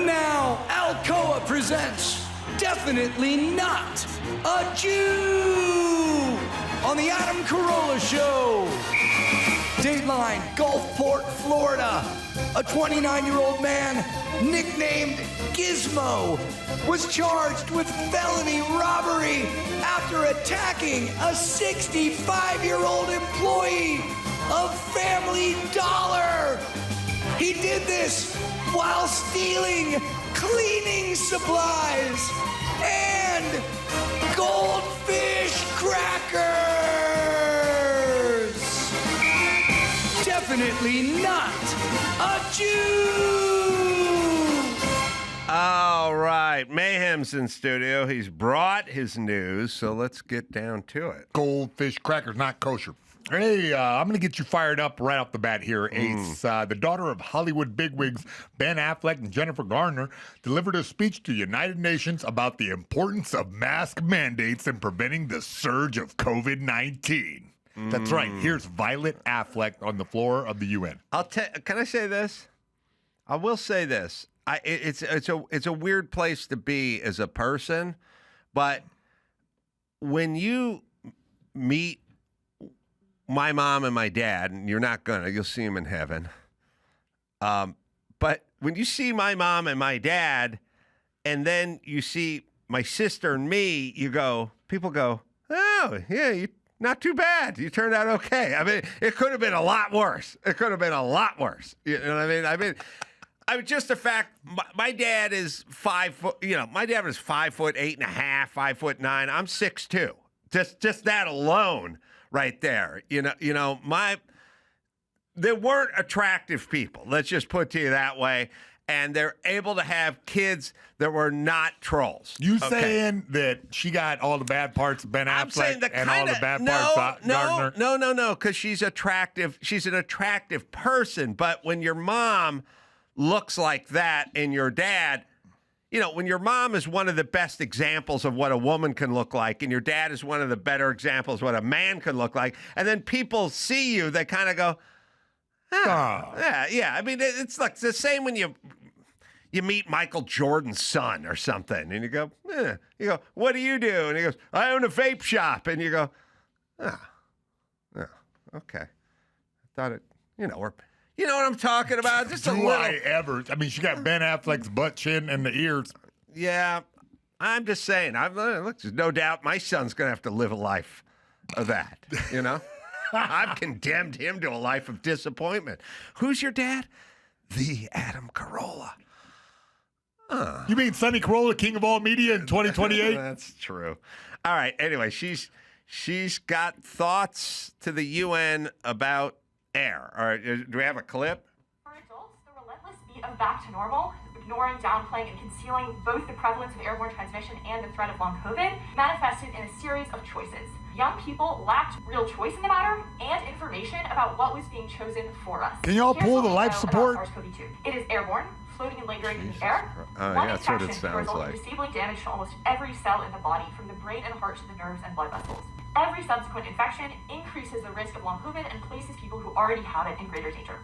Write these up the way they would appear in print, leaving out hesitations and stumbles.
Now, Alcoa presents Definitely Not a Jew on the Adam Carolla Show. Dateline, Gulfport, Florida. A 29-year-old man nicknamed Gizmo was charged with felony robbery after attacking a 65-year-old employee of Family Dollar. He did this while stealing cleaning supplies and goldfish crackers. Definitely not a Jew. All right, Mayhem's in studio. He's brought his news, so let's get down to it. Goldfish crackers, not kosher. Hey, I'm going to get you fired up right off the bat here, Ace. The daughter of Hollywood bigwigs Ben Affleck and Jennifer Garner delivered a speech to the United Nations about the importance of mask mandates in preventing the surge of COVID-19. That's right. Here's Violet Affleck on the floor of the UN. Can I say this? I will say this. It's a weird place to be as a person, but when you meet my mom and my dad, and you'll see them in heaven. But when you see my mom and my dad, and then you see my sister and me, people go, oh, yeah, you not too bad. You turned out okay. I mean, it could have been a lot worse. You know what I mean? Just the fact, my dad is 5 foot, my dad was 5'8.5", 5'9". I'm 6'2". Just that alone right there. They weren't attractive people. Let's just put it to you that way. And they're able to have kids that were not trolls. You saying that she got all the bad parts of Ben Affleck and all the bad parts of Gardner? No, because she's attractive. She's an attractive person. But when your mom looks like that and your dad, when your mom is one of the best examples of what a woman can look like and your dad is one of the better examples of what a man can look like, and then people see you, they kind of go, yeah. I mean, it's like the same when you meet Michael Jordan's son or something, and you go, what do you do? And he goes, I own a vape shop. And you go, okay. I thought it, we're... You know what I'm talking about? Just a little. I mean, she got Ben Affleck's butt chin and the ears. Yeah, I'm just saying. There's no doubt my son's going to have to live a life of that, I've condemned him to a life of disappointment. Who's your dad? The Adam Carolla. You mean Sonny Carolla, king of all media in 2028? That's true. All right, anyway, she's got thoughts to the UN about air. All right, do we have a clip? For adults, the relentless beat of back to normal, ignoring, downplaying, and concealing both the prevalence of airborne transmission and the threat of long COVID, manifested in a series of choices. Young people lacked real choice in the matter and information about what was being chosen for us. Can y'all pull the life support? SARS-CoV-2. It is airborne, floating and lingering in the air. One that's what it sounds results like. in disabling damage to almost every cell in the body, from the brain and heart to the nerves and blood vessels. Every subsequent infection increases the risk of long COVID and places people who already have it in greater danger.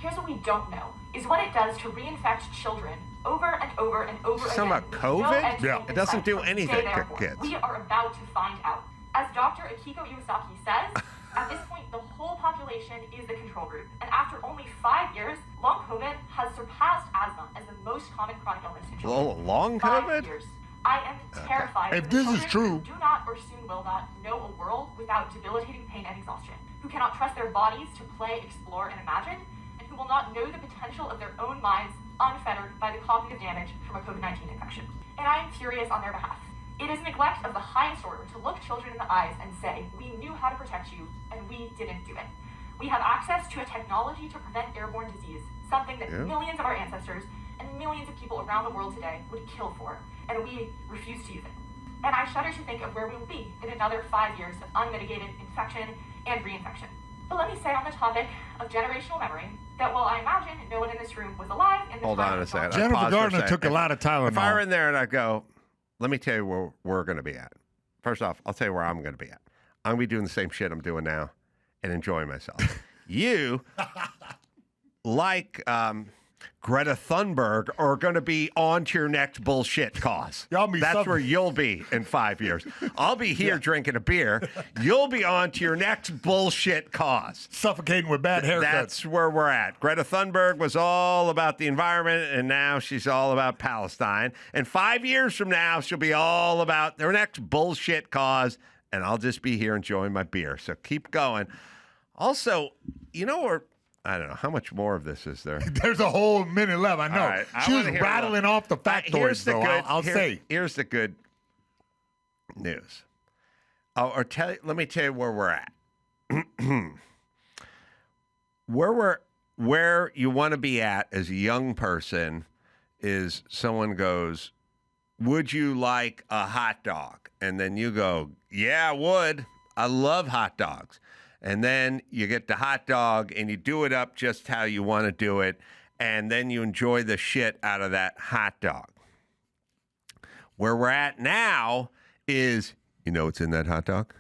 Here's what we don't know, is what it does to reinfect children over and over and over again. Talking about COVID? Yeah. It doesn't do anything to kids. We are about to find out. As Dr. Akiko Iwasaki says, at this point, the whole population is the control group. And after only 5 years, long COVID has surpassed asthma as the most common chronic illness in children. Long 5 COVID? years. I am terrified. If that the this is children true- who do not or soon will not know a world without debilitating pain and exhaustion, who cannot trust their bodies to play, explore, and imagine, and who will not know the potential of their own minds unfettered by the cognitive damage from a COVID-19 infection. And I am furious on their behalf. It is neglect of the highest order to look children in the eyes and say, we knew how to protect you, and we didn't do it. We have access to a technology to prevent airborne disease, something that millions of our ancestors and millions of people around the world today would kill for, and we refuse to use it. And I shudder to think of where we will be in another 5 years of unmitigated infection and reinfection. But let me say on the topic of generational memory that while I imagine no one in this room was alive in the Hold on a second. Jennifer Garner took a lot of Tylenol. If I were in there and I go, let me tell you where we're going to be at. First off, I'll tell you where I'm going to be at. I'm going to be doing the same shit I'm doing now and enjoying myself. You, like Greta Thunberg are going to be on to your next bullshit cause. That's where you'll be in 5 years. I'll be here drinking a beer. You'll be on to your next bullshit cause. Suffocating with bad haircuts. That's where we're at. Greta Thunberg was all about the environment, and now she's all about Palestine. And 5 years from now, she'll be all about their next bullshit cause, and I'll just be here enjoying my beer. So keep going. Also, I don't know. How much more of this is there? There's a whole minute left. I know. Right, she was rattling off the factoids, though. I'll say. Here's the good news. Let me tell you where we're at. Where you want to be at as a young person is someone goes, "Would you like a hot dog?" And then you go, "Yeah, I would. I love hot dogs." And then you get the hot dog and you do it up just how you want to do it. And then you enjoy the shit out of that hot dog. Where we're at now is, what's in that hot dog?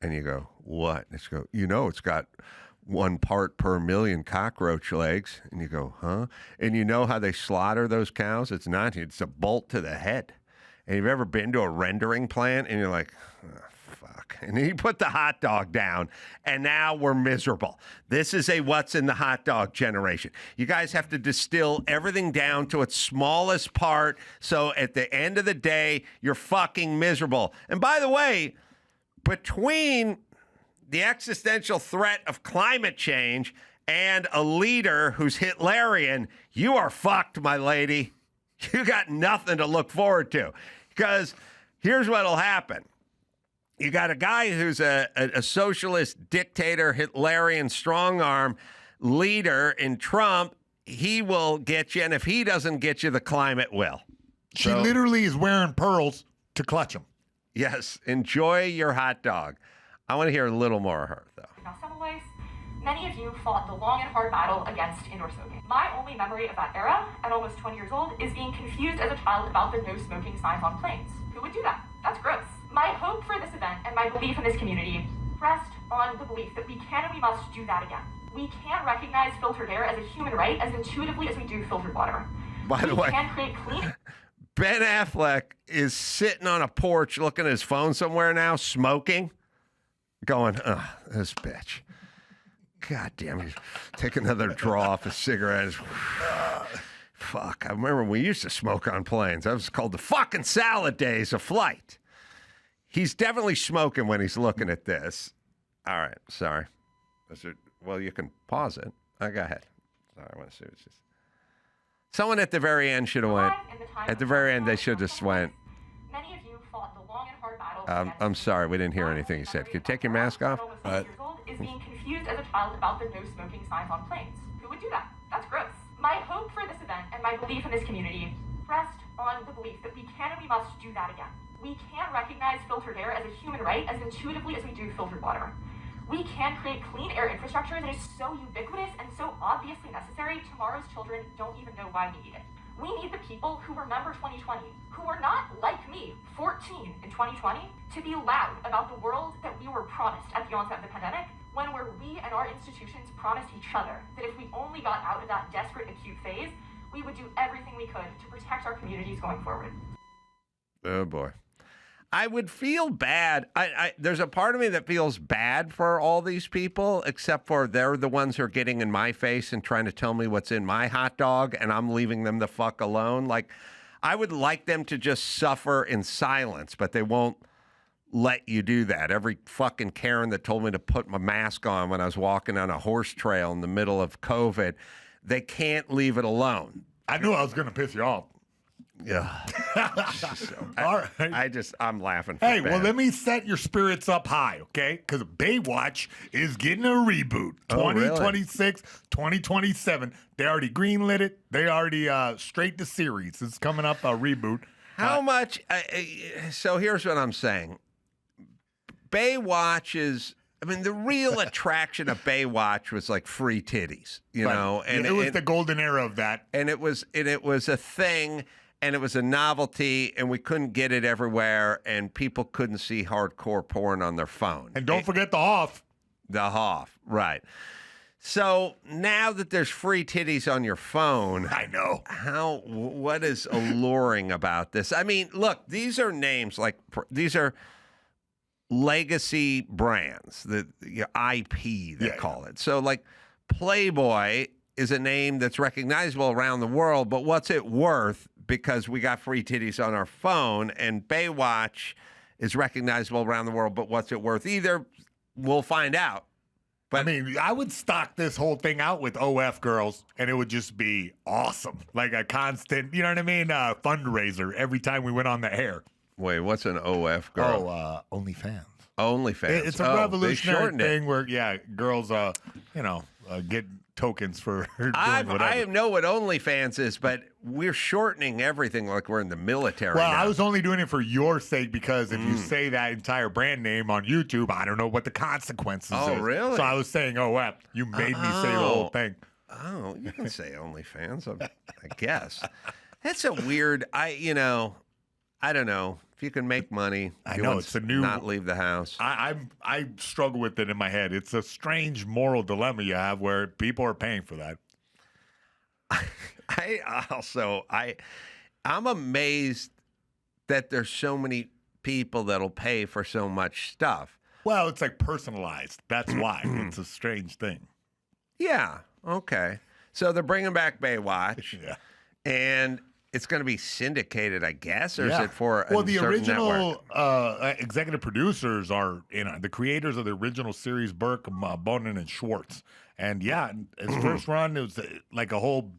And you go, what? And it's go, it's got 1 part per million cockroach legs. And you go, huh? And you know how they slaughter those cows? It's a bolt to the head. And you've ever been to a rendering plant and you're like, oh, fuck. And then you put the hot dog down, and now we're miserable. This is a what's in the hot dog generation. You guys have to distill everything down to its smallest part, so at the end of the day, you're fucking miserable. And by the way, between the existential threat of climate change and a leader who's Hitlerian, you are fucked, my lady. You got nothing to look forward to. Because here's what'll happen. You got a guy who's a socialist dictator, Hitlerian strong-arm leader in Trump. He will get you, and if he doesn't get you, the climate will. She literally is wearing pearls to clutch him. Yes, enjoy your hot dog. I want to hear a little more of her, though. Many of you fought the long and hard battle against indoor smoking. My only memory of that era, at almost 20 years old, is being confused as a child about the no smoking signs on planes. Who would do that? That's gross. My hope for this event and my belief in this community rest on the belief that we can and we must do that again. We can recognize filtered air as a human right as intuitively as we do filtered water. By the way, we can create clean... Ben Affleck is sitting on a porch looking at his phone somewhere now, smoking, going, this bitch. God damn it. Take another draw off a cigarette. Fuck. I remember we used to smoke on planes. That was called the fucking salad days of flight. He's definitely smoking when he's looking at this. All right. Sorry. Well, you can pause it. Go ahead. Sorry, I want to see what's this. Someone at the very end should have went. At the very end, they should have just went. Many of you fought the long and hard battle. I'm sorry. We didn't hear anything he said. Could you take your mask off? Is being confused as a child about the no smoking signs on planes. Who would do that? That's gross. My hope for this event and my belief in this community rest on the belief that we can and we must do that again. We can recognize filtered air as a human right as intuitively as we do filtered water. We can create clean air infrastructure that is so ubiquitous and so obviously necessary, tomorrow's children don't even know why we need it. We need the people who remember 2020, who were not, like me, 14 in 2020, to be loud about the world that we were promised at the onset of the pandemic, when we and our institutions promised each other that if we only got out of that desperate acute phase, we would do everything we could to protect our communities going forward. Oh, boy. I would feel bad. There's a part of me that feels bad for all these people, except for they're the ones who are getting in my face and trying to tell me what's in my hot dog, and I'm leaving them the fuck alone. Like, I would like them to just suffer in silence, but they won't let you do that. Every fucking Karen that told me to put my mask on when I was walking on a horse trail in the middle of COVID, they can't leave it alone. I knew I was going to piss you off. Yeah. All right. I'm laughing. Hey, well, let me set your spirits up high, okay? Because Baywatch is getting a reboot. 2026, 2027. They already greenlit it. They already straight to series. It's coming up, a reboot. How much? So here's what I'm saying. Baywatch is... I mean, the real attraction of Baywatch was like free titties, you know, and it was the golden era of that. And it was a thing, and it was a novelty, and we couldn't get it everywhere, and people couldn't see hardcore porn on their phone. And don't forget the Hoff. The Hoff, right. So now that there's free titties on your phone, I know. what is alluring about this? I mean, look, these are names these are legacy brands, the IP they call it. So like Playboy is a name that's recognizable around the world, but what's it worth because we got free titties on our phone? And Baywatch is recognizable around the world, but what's it worth? Either we'll find out. But I mean, I would stock this whole thing out with OF girls, and it would just be awesome. Like a constant, you know what I mean, fundraiser every time we went on the air. Wait, what's an OF girl? Oh, OnlyFans. OnlyFans. It's a revolutionary thing it. where, girls, get tokens for doing whatever. I know what OnlyFans is, but we're shortening everything like we're in the military Well, now. I was only doing it for your sake because if you say that entire brand name on YouTube, I don't know what the consequences is. Oh, really? So I was saying OF. You made me say the whole thing. Oh, you can say OnlyFans, I guess. That's a weird, I don't know. If you can make money, I know it's a new. Not leave the house. I struggle with it in my head. It's a strange moral dilemma you have where people are paying for that. I'm amazed that there's so many people that'll pay for so much stuff. Well, it's like personalized. That's why. It's a strange thing. Yeah. Okay. So they're bringing back Baywatch. Yeah. And it's going to be syndicated, I guess, or is it for a the certain original network? executive producers are the creators of the original series, Burke, Bonin, and Schwartz. And its first run, it was like a whole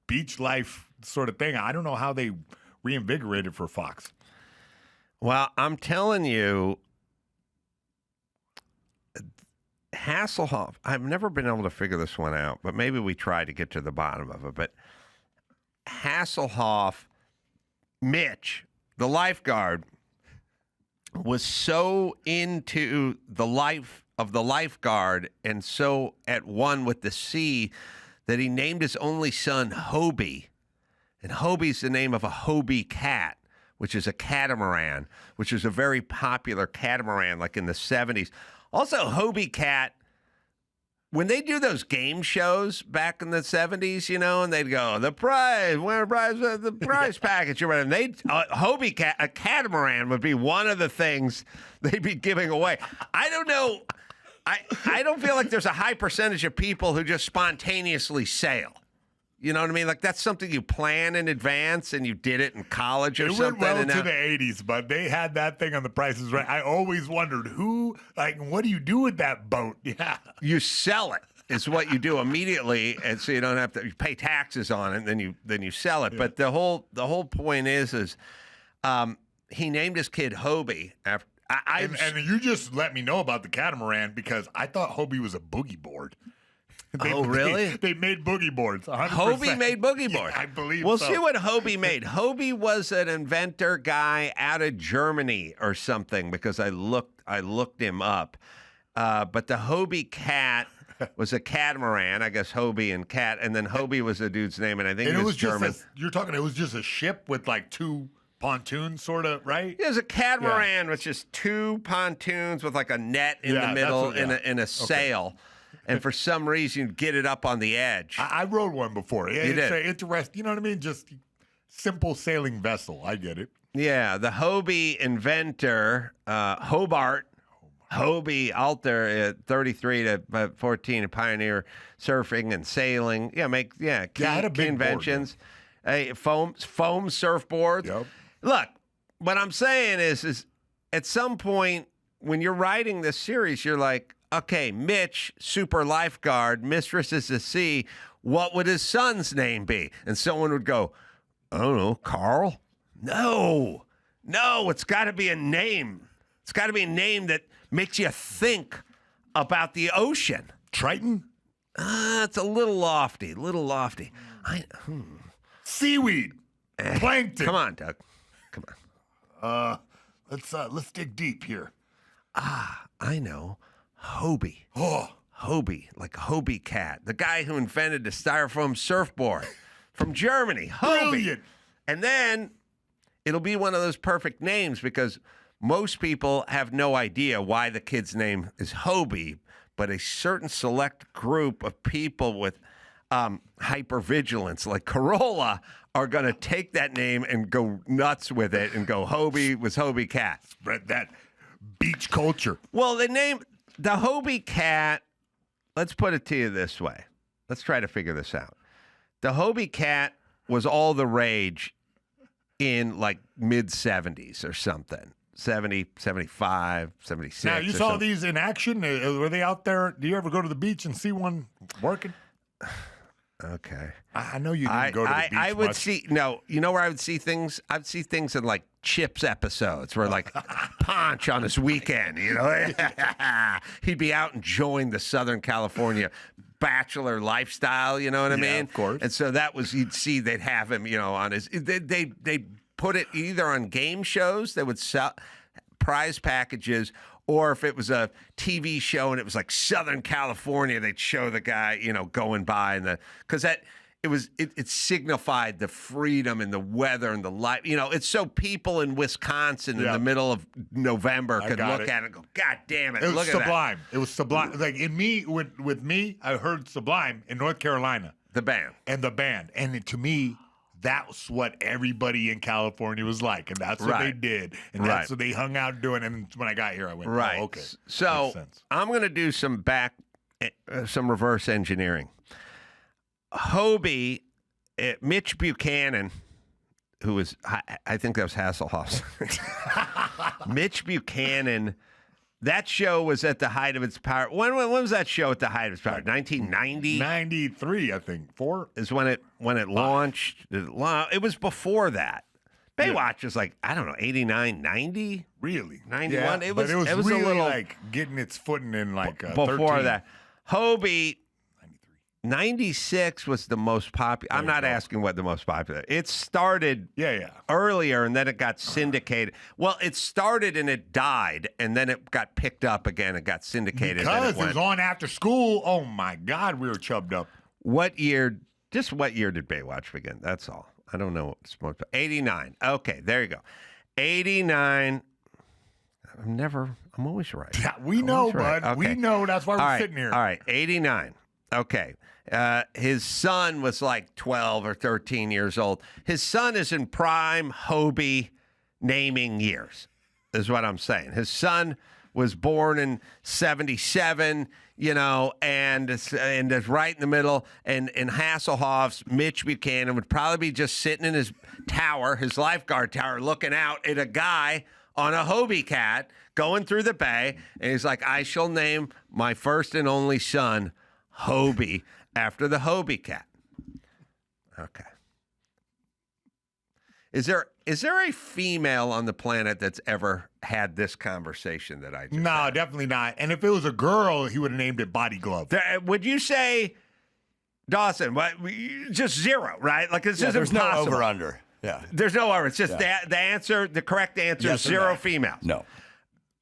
beach life sort of thing. I don't know how they reinvigorated for Fox. Well, I'm telling you, Hasselhoff, I've never been able to figure this one out, but maybe we try to get to the bottom of it. But Hasselhoff, Mitch, the lifeguard, was so into the life of the lifeguard and so at one with the sea that he named his only son Hobie. And Hobie's the name of a Hobie cat, which is a catamaran, which is a very popular catamaran like in the 70s. Also, Hobie cat, when they do those game shows back in the 70s, and they'd go, the prize package or whatever. Hobie cat, a catamaran would be one of the things they'd be giving away. I don't know. I don't feel like there's a high percentage of people who just spontaneously sail. You know what I mean? Like that's something you plan in advance and you did it in college or something. It went well to the 80s, but they had that thing on The Price is Right. I always wondered what do you do with that boat? Yeah. You sell it is what you do immediately, and so you don't have to pay taxes on it, and then you sell it. Yeah. But the whole point is he named his kid Hobie after. And you just let me know about the catamaran because I thought Hobie was a boogie board. Really? They made boogie boards. 100%. Hobie made boogie boards. Yeah, I believe We'll so. see what Hobie made. Hobie was an inventor guy out of Germany or something because I looked him up. But the Hobie cat was a catamaran. I guess Hobie and cat, and then Hobie was the dude's name, and I think it was German. It was just a ship with like two pontoons, sort of, right? Yeah, it was a catamaran with just two pontoons with like a net in the middle and a sail. And for some reason, you get it up on the edge. I rode one before. You did. Interesting. You know what I mean? Just simple sailing vessel. I get it. Yeah, the Hobie inventor, Hobart, Hobie Alter, 33 to 14, a pioneer surfing and sailing. Key inventions. Foam surfboards. Yep. Look, what I'm saying is at some point when you're writing this series, you're like, okay, Mitch, super lifeguard, mistress is the sea. What would his son's name be? And someone would go, I don't know, Carl? No, it's got to be a name. It's got to be a name that makes you think about the ocean. Triton? It's a little lofty, Seaweed. Plankton. Come on, Doug. Come on. Let's dig deep here. I know. Hobie. Oh. Hobie, like Hobie cat. The guy who invented the styrofoam surfboard from Germany. Hobie. Brilliant. And then it'll be one of those perfect names because most people have no idea why the kid's name is Hobie. but a certain select group of people with hypervigilance, like Carolla, are going to take that name and go nuts with it and go, Hobie was Hobie Cat. Spread that beach culture. Well, the Hobie Cat, let's put it to you this way. Let's try to figure this out. The Hobie Cat was all the rage in like mid-70s or something. 70, 75, 76. Now, you saw these in action? Were they out there? Do you ever go to the beach and see one working? Okay. I know you didn't go to the beach I would much. see, no, you know where I would see things? I'd see things in like Chips episodes where like Ponch on his weekend, you know? He'd be out enjoying the Southern California bachelor lifestyle, you know what I mean? Of course. And so that was, you'd see they'd have him, you know, on his, they put it either on game shows, they would sell prize packages, or if it was a TV show and it was like Southern California, they'd show the guy, you know, going by and because it signified the freedom and the weather and the life. You know, it's so people in Wisconsin in the middle of November could look at it and go, God damn it. It was look sublime. It was sublime. Like with me, I heard Sublime in North Carolina. The band. And to me, that's what everybody in California was like, and that's what they did, and that's what they hung out doing. And when I got here, I went, oh, okay. So I'm going to do some reverse engineering. Hobie, Mitch Buchanan, who was, I think that was Hasselhoff's. Mitch Buchanan. That show was at the height of its power. When was that show at the height of its power? 1990? 93, I think. 4 is when it launched. It was before that. Baywatch was like, I don't know, 89, 90? Really? 91? Yeah, it was really a little like getting its footing in like before 13. that. Hobie, 96 was the most popular. I'm not asking what the most popular. It started earlier and then it got syndicated. Well, it started and it died and then it got picked up again and got syndicated. Because it was on after school. Oh my God, we were chubbed up. What year did Baywatch begin? That's all. I don't know. 89. Okay, there you go. 89. I'm always right. Yeah, we know, bud. Okay. We know. That's why we're sitting here. All right, 89. Okay. His son was like 12 or 13 years old. His son is in prime Hobie naming years, is what I'm saying. His son was born in 77, you know, and is right in the middle. And in Hasselhoff's, Mitch Buchanan would probably be just sitting in his tower, his lifeguard tower, looking out at a guy on a Hobie Cat going through the bay. And he's like, I shall name my first and only son Hobie after the Hobie Cat. Okay. Is there a female on the planet that's ever had this conversation that I just had? Definitely not. And if it was a girl, he would have named it Body Glove. Would you say, Dawson, just zero, right? Like this isn't there's possible. no over-under. Yeah. There's no over. It's just the correct answer is zero females. No.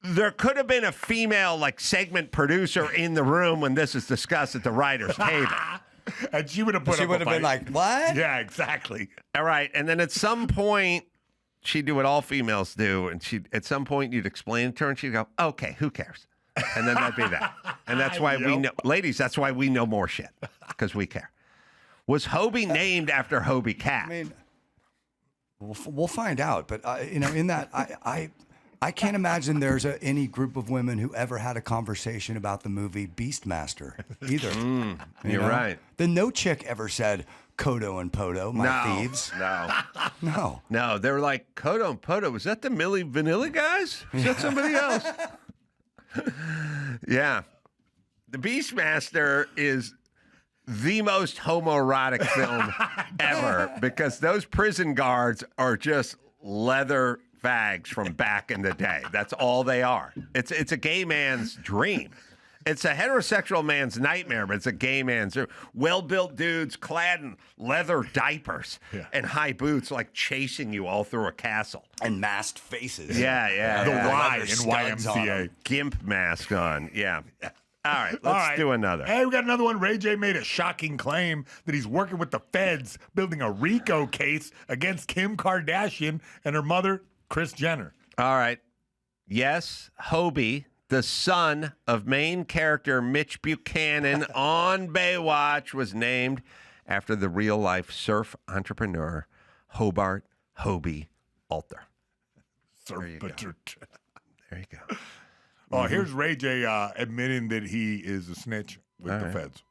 There could have been a female segment producer in the room when this is discussed at the writer's table. And she would have put She would have been like, what? Yeah, exactly. All right. And then at some point, she'd do what all females do. And at some point, you'd explain it to her and she'd go, okay, who cares? And then that'd be that. And that's why we know, ladies, that's why we know more shit, because we care. Was Hobie named after Hobie Cat? I mean, we'll find out. But, in that, I can't imagine there's any group of women who ever had a conversation about the movie Beastmaster either. You're right. Then no chick ever said, Kodo and Podo, my thieves. No, they were like, Kodo and Podo, was that the Milli Vanilli guys? Was that somebody else? Yeah. The Beastmaster is the most homoerotic film ever, because those prison guards are just leather fags from back in the day. That's all they are. It's a gay man's dream. It's a heterosexual man's nightmare, but it's a gay man's. Well-built dudes clad in leather diapers and high boots, chasing you all through a castle. And masked faces. Yeah. The Yeah. Y in Studs on YMCA. Gimp mask on. Yeah. All right, let's do another. Hey, we got another one. Ray J made a shocking claim that he's working with the feds, building a RICO case against Kim Kardashian and her mother, Kris Jenner. All right. Yes, Hobie, the son of main character Mitch Buchanan on Baywatch, was named after the real-life surf entrepreneur Hobart Hobie Alter. There you go. There you go. Oh, here's Ray J admitting that he is a snitch with the feds.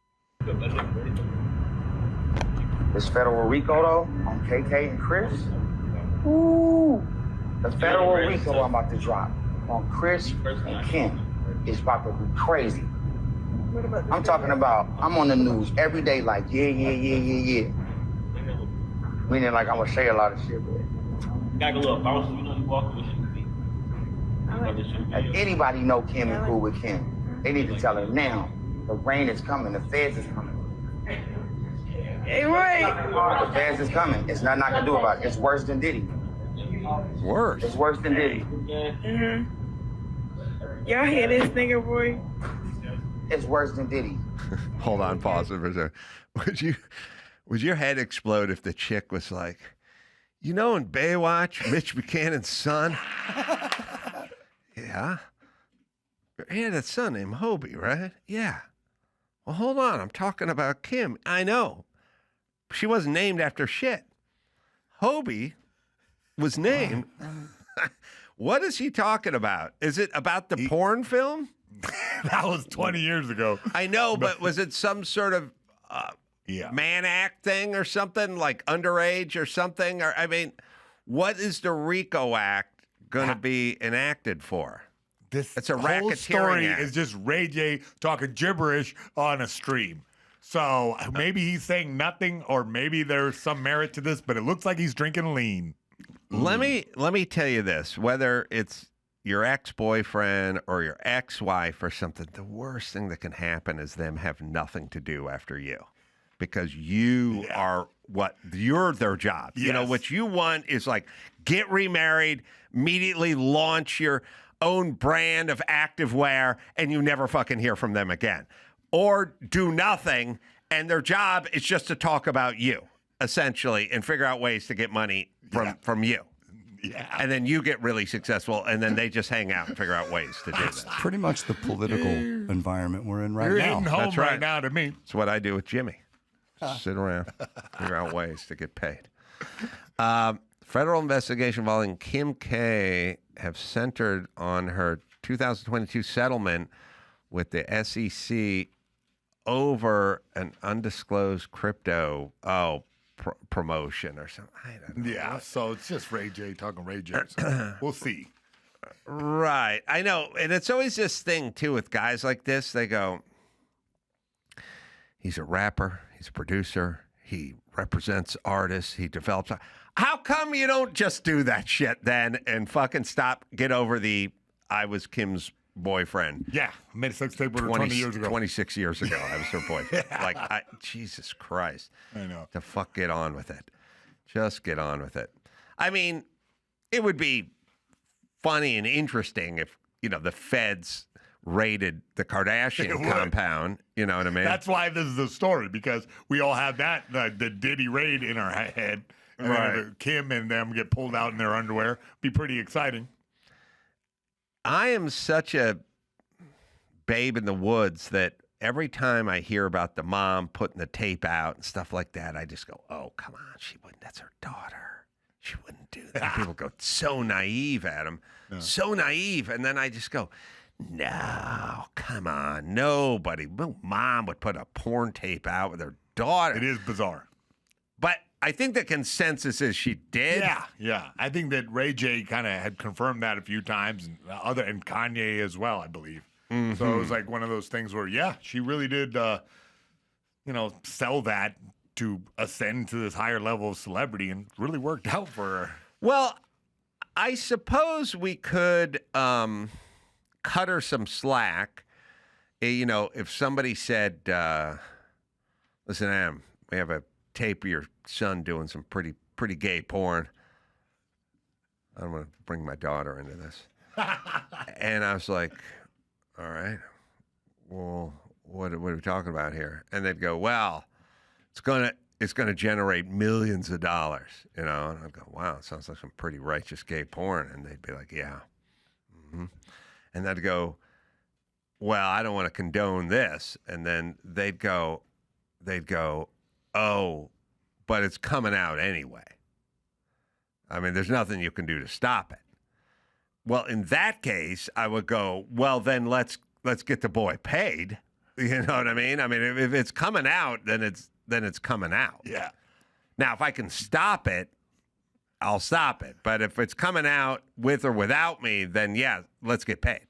This federal RICO, though, on KK and Kris. Ooh. The federal RICO I'm about to drop on Kris and Kim is about to be crazy. I'm talking about, I'm on the news every day like, yeah. Meaning like I'm going to say a lot of shit, but Got a little bounce, you know, you walking with if anybody know Kim and cool with Kim, they need to tell her now. The rain is coming. The feds is coming. Hey, right. The feds is coming. It's nothing I can do about it. It's worse than Diddy. Worse. It's worse than Diddy. Y'all hear this nigga, boy? It's worse than Diddy. Hold on, pause it for a second. Would your head explode if the chick was like, you know, in Baywatch, Mitch Buchanan's son? Yeah. He had a son named Hobie, right? Yeah. Well, hold on. I'm talking about Kim. I know. She wasn't named after shit. Hobie was named. What is he talking about? Is it about the porn film? That was 20 years ago. I know, but was it some sort of Yeah. man act thing or something, like underage or something? Or I mean, what is the RICO Act going to be enacted for? It's a whole racketeering story act. is just Ray J talking gibberish on a stream. So maybe he's saying nothing, or maybe there's some merit to this, but it looks like he's drinking lean. Let me tell you this: whether it's your ex-boyfriend or your ex-wife or something, the worst thing that can happen is them have nothing to do after you, because you are you're their job. You know, Yes. what you want is like get remarried, immediately launch your own brand of activewear, and you never fucking hear from them again. Or do nothing, and their job is just to talk about you, essentially, and figure out ways to get money from you. Yeah. And then you get really successful, and then they just hang out and figure out ways to do this. Pretty much the political environment we're in right You're now. hitting home That's right right. now to me. It's what I do with Jimmy. Just sit around, figure out ways to get paid. Federal investigation involving Kim K have centered on her 2022 settlement with the SEC over an undisclosed crypto promotion or something. I don't know. Yeah, so it's just Ray J talking Ray J. So we'll see. Right. I know. And it's always this thing, too, with guys like this. They go, he's a rapper, he's a producer, he represents artists, he develops. How come you don't just do that shit then and fucking stop, get over the I was Kim's boyfriend? Yeah, I made a sex tape with her 20 years ago. 26 years ago, I was her boyfriend. Like, Jesus Christ. I know. The fuck, get on with it. Just get on with it. I mean, it would be funny and interesting if, you know, the feds raided the Kardashian compound. You know what I mean? That's why this is a story, because we all have that, the Diddy raid in our head. And Right. then Kim and them get pulled out in their underwear. Be pretty exciting. I am such a babe in the woods that every time I hear about the mom putting the tape out and stuff like that, I just go, oh, come on. She wouldn't. That's her daughter. She wouldn't do that. People go, so naive, Adam. So naive. And then I just go, no, come on. Nobody. No mom would put a porn tape out with her daughter. It is bizarre. But I think the consensus is she did. Yeah. I think that Ray J kind of had confirmed that a few times, and Kanye as well, I believe. So it was like one of those things where, yeah, she really did, sell that to ascend to this higher level of celebrity, and really worked out for her. Well, I suppose we could cut her some slack. You know, if somebody said, listen, Em, we have a tape of your son doing some pretty gay porn. I don't want to bring my daughter into this. And I was like, all right, well, what are we talking about here? And they'd go, well, it's gonna generate millions of dollars, you know. And I'd go, wow, it sounds like some pretty righteous gay porn. And they'd be like, yeah. And I'd go, well, I don't want to condone this. And then they'd go, oh, but it's coming out anyway. I mean, there's nothing you can do to stop it. Well, in that case, I would go, well, then let's get the boy paid. You know what I mean? I mean, if it's coming out, then it's coming out. Yeah. Now, if I can stop it, I'll stop it. But if it's coming out with or without me, then yeah, let's get paid.